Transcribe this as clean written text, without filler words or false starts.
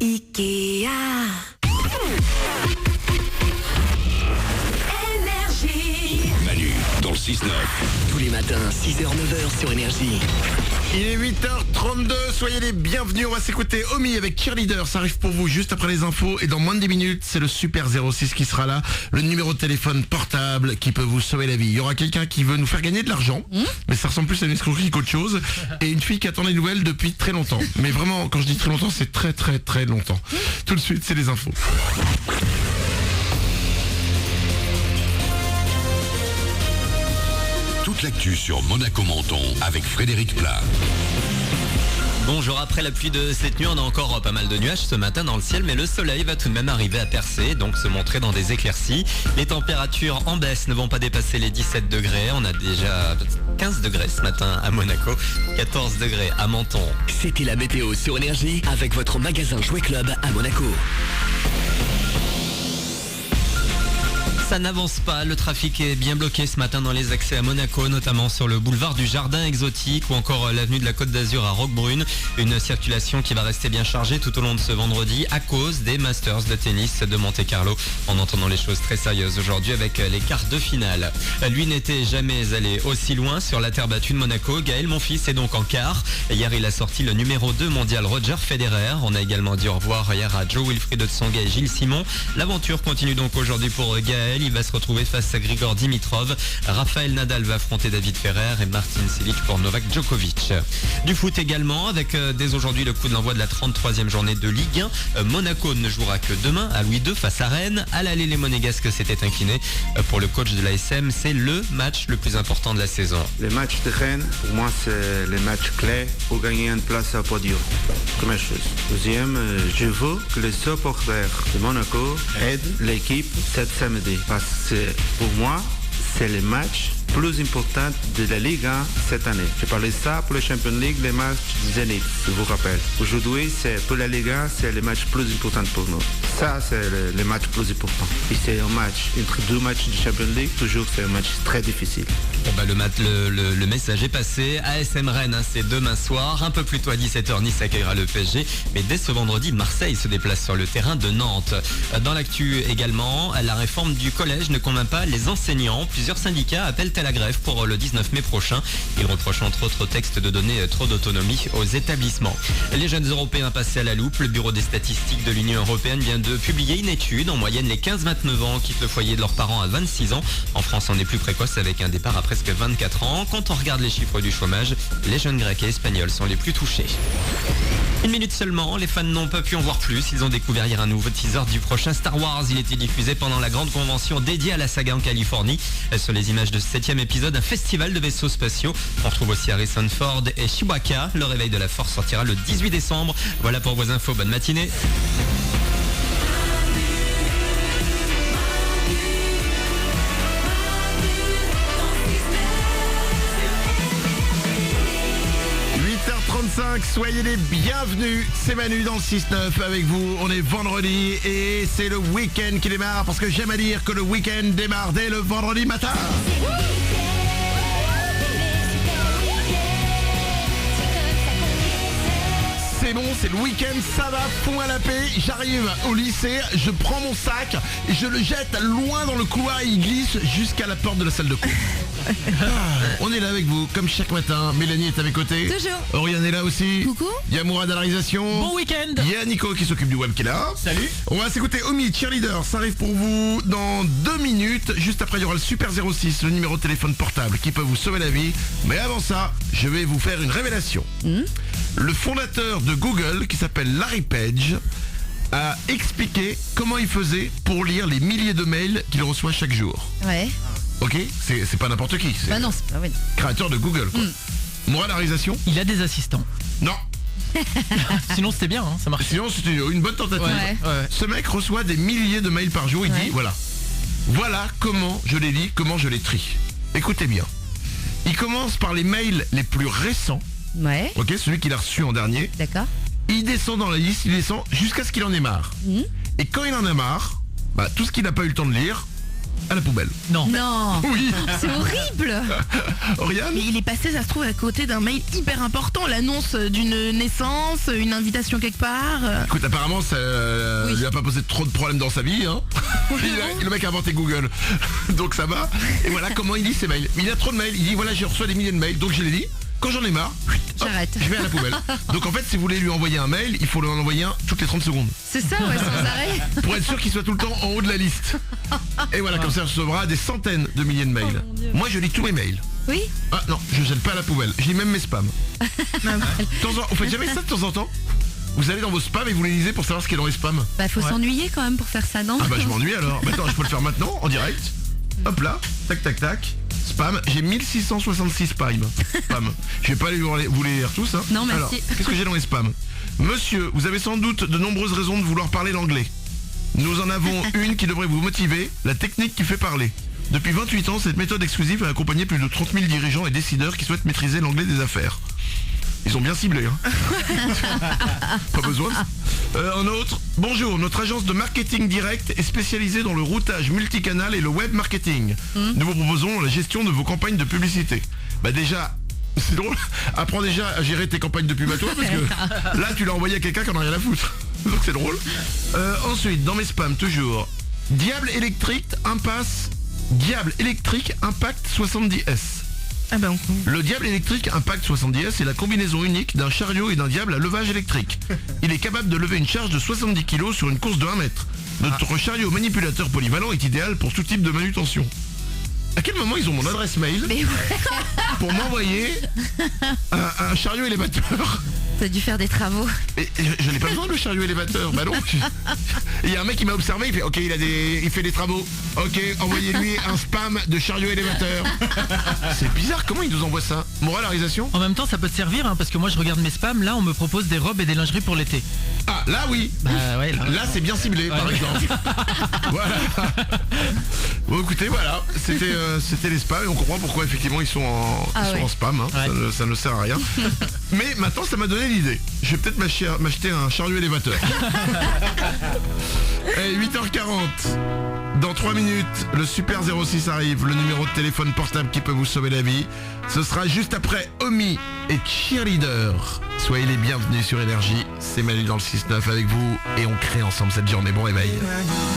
Ikea. Énergie. Manu, dans le 6-9. Tous les matins, 6h-9h sur Énergie. Il est 8h32, soyez les bienvenus, on va s'écouter Omi avec Cheerleader, ça arrive pour vous juste après les infos et dans moins de 10 minutes, c'est le Super 06 qui sera là, le numéro de téléphone portable qui peut vous sauver la vie. Il y aura quelqu'un qui veut nous faire gagner de l'argent, mais ça ressemble plus à une escroquerie qu'autre chose, et une fille qui attend des nouvelles depuis très longtemps. Mais vraiment, quand je dis très longtemps, c'est très très très longtemps. Tout de suite, c'est les infos. Toute l'actu sur Monaco-Menton avec Frédéric Plat. Bonjour, après la pluie de cette nuit, on a encore pas mal de nuages ce matin dans le ciel, mais le soleil va tout de même arriver à percer, donc se montrer dans des éclaircies. Les températures en baisse ne vont pas dépasser les 17 degrés. On a déjà 15 degrés ce matin à Monaco, 14 degrés à Menton. C'était la météo sur Énergie avec votre magasin Jouet Club à Monaco. Ça n'avance pas, le trafic est bien bloqué ce matin dans les accès à Monaco, notamment sur le boulevard du Jardin Exotique ou encore l'avenue de la Côte d'Azur à Roquebrune. Une circulation qui va rester bien chargée tout au long de ce vendredi à cause des Masters de tennis de Monte-Carlo. En entendant les choses très sérieuses aujourd'hui avec les quarts de finale. Lui n'était jamais allé aussi loin sur la terre battue de Monaco. Gaël Monfils est donc en quart. Hier, il a sorti le numéro 2 mondial Roger Federer. On a également dit au revoir hier à Joe Wilfried Tsonga et Gilles Simon. L'aventure continue donc aujourd'hui pour Gaël. Il va se retrouver face à Grigor Dimitrov. Raphaël Nadal va affronter David Ferrer et Martin Cilic pour Novak Djokovic. Du foot également avec dès aujourd'hui le coup de l'envoi de la 33e journée de Ligue 1. Monaco ne jouera que demain à Louis II face à Rennes. À l'aller, les Monégasques s'étaient inclinés. Pour le coach de l'ASM, c'est le match le plus important de la saison. Les matchs de Rennes, pour moi, c'est les matchs clés pour gagner une place au podium. Première chose. Deuxième, je veux que les supporters de Monaco aident l'équipe cet samedi. Parce que pour moi, c'est le match plus important de la Ligue 1 cette année. Je parlais de ça pour la Champions League, les matchs Zénith, je vous rappelle. Aujourd'hui, c'est pour la Ligue 1, c'est le match plus important pour nous. Ça, c'est le match plus important. Et c'est un match, entre deux matchs de Champions League, toujours c'est un match très difficile. Bon bah le message est passé. ASM Rennes, c'est demain soir. Un peu plus tôt à 17h, Nice accueillera le PSG. Mais dès ce vendredi, Marseille se déplace sur le terrain de Nantes. Dans l'actu également, la réforme du collège ne convainc pas les enseignants. Plusieurs syndicats appellent à la grève pour le 19 mai prochain. Ils reprochent entre autres textes de donner trop d'autonomie aux établissements. Les jeunes européens passés à la loupe. Le bureau des statistiques de l'Union européenne vient de publier une étude. En moyenne, les 15-29 ans quittent le foyer de leurs parents à 26 ans. En France, on est plus précoce avec un départ à presque 24 ans. Quand on regarde les chiffres du chômage, les jeunes grecs et espagnols sont les plus touchés. Une minute seulement, les fans n'ont pas pu en voir plus. Ils ont découvert hier un nouveau teaser du prochain Star Wars. Il était diffusé pendant la grande convention dédiée à la saga en Californie. Sur les images de ce 7e épisode, un festival de vaisseaux spatiaux. On retrouve aussi Harrison Ford et Chewbacca. Le réveil de la force sortira le 18 décembre. Voilà pour vos infos, bonne matinée. Soyez les bienvenus, c'est Manu dans le 6-9 avec vous, on est vendredi et c'est le week-end qui démarre parce que j'aime à dire que le week-end démarre dès le vendredi matin. C'est bon, c'est le week-end, ça va, point à la paix, j'arrive au lycée, je prends mon sac et je le jette loin dans le couloir et il glisse jusqu'à la porte de la salle de cours. On est là avec vous, comme chaque matin. Mélanie est à mes côtés. Toujours. Oriane est là aussi. Coucou. Il y a Mourad à la réalisation. Bon week-end. Il y a Nico qui s'occupe du web qui est là. Salut. On va s'écouter Omi, Cheerleader. Ça arrive pour vous dans 2 minutes. Juste après, il y aura le Super 06, le numéro de téléphone portable qui peut vous sauver la vie. Mais avant ça, je vais vous faire une révélation. Le fondateur de Google, qui s'appelle Larry Page, a expliqué comment il faisait pour lire les milliers de mails qu'il reçoit chaque jour. Ouais. Ok, c'est pas n'importe qui, c'est Bah non, c'est pas vrai. créateur de Google quoi. Moi la réalisation. Il a des assistants. Non, Sinon c'était bien, hein, ça marche. sinon c'était une bonne tentative. Ouais. Ce mec reçoit des milliers de mails par jour, il dit voilà comment je les lis, comment je les trie. Écoutez bien, il commence par les mails les plus récents, Ouais, ok, celui qu'il a reçu en dernier. d'accord. Il descend dans la liste, il descend jusqu'à ce qu'il en ait marre. Et quand il en a marre, tout ce qu'il n'a pas eu le temps de lire, à la poubelle. Non. Non, Oui. c'est horrible. Oriane? Mais il est passé, ça se trouve, à côté d'un mail hyper important, l'annonce d'une naissance, une invitation quelque part. Écoute, apparemment, ça lui a pas posé trop de problèmes dans sa vie. Hein. Le mec a inventé Google. Donc ça va. Et voilà comment il lit ses mails. Il a trop de mails. Il dit voilà, je reçois des milliers de mails. Donc je les lis. Quand j'en ai marre, hop, J'arrête. je vais à la poubelle. Donc en fait, si vous voulez lui envoyer un mail, il faut lui en envoyer un toutes les 30 secondes. C'est ça, ouais, sans arrêt. Pour être sûr qu'il soit tout le temps en haut de la liste. Et voilà, comme ça, il recevra des centaines de milliers de mails. Moi, je lis tous mes mails. Oui. Ah non, je jette pas à la poubelle. Je lis même mes spams. Vous faites jamais ça de temps en temps? Vous allez dans vos spams et vous les lisez pour savoir ce qu'il y a dans les spams? Bah, faut s'ennuyer quand même pour faire ça, non? Ah bah je m'ennuie alors. Bah, attends, je peux le faire maintenant, en direct. Hop là, tac tac tac. Spam, j'ai 1666 spams. Spam. Je vais pas vous les lire tous. Hein. Non, merci. Alors, qu'est-ce que j'ai dans les spams? Monsieur, vous avez sans doute de nombreuses raisons de vouloir parler l'anglais. Nous en avons une qui devrait vous motiver, la technique qui fait parler. Depuis 28 ans, cette méthode exclusive a accompagné plus de 30 000 dirigeants et décideurs qui souhaitent maîtriser l'anglais des affaires. Ils ont bien ciblé, hein. Pas besoin. Un autre. Bonjour, notre agence de marketing direct est spécialisée dans le routage multicanal et le web marketing. Nous vous proposons la gestion de vos campagnes de publicité. Bah déjà, c'est drôle. Apprends déjà à gérer tes campagnes de pub à toi parce que là tu l'as envoyé à quelqu'un qui en a rien à foutre. Donc c'est drôle. Ensuite, dans mes spams, toujours. Diable électrique Impact 70S. Ah ben, Le diable électrique Impact 70S est la combinaison unique d'un chariot et d'un diable à levage électrique. Il est capable de lever une charge de 70 kg sur une course de 1 mètre. Notre chariot manipulateur polyvalent est idéal pour tout type de manutention. À quel moment ils ont mon adresse mail Mais ouais, pour m'envoyer un chariot élévateur? t'as dû faire des travaux. Et je n'ai pas besoin de chariot élévateur. Bah non. Il y a un mec qui m'a observé, il fait ok, il fait des travaux. Ok, envoyez-lui un spam de chariot élévateur. C'est bizarre, comment il nous envoie ça? Moralisation? En même temps, ça peut te servir, hein, parce que moi je regarde mes spams, là on me propose des robes et des lingeries pour l'été. Ah là oui. Bah ouais, là. Là c'est bien ciblé par exemple. Voilà. Bon écoutez, voilà, c'était les spams et on comprend pourquoi effectivement ils sont en spam, hein. Ouais. Ça ne sert à rien. Mais maintenant ça m'a donné l'idée. Je vais peut-être m'acheter un chariot élévateur. Et 8h40. Dans 3 minutes, le Super 06 arrive, le numéro de téléphone portable qui peut vous sauver la vie. Ce sera juste après Omi et Cheerleader. Soyez les bienvenus sur Énergie. C'est Manu dans le 6-9 avec vous et on crée ensemble cette journée. Bon réveil.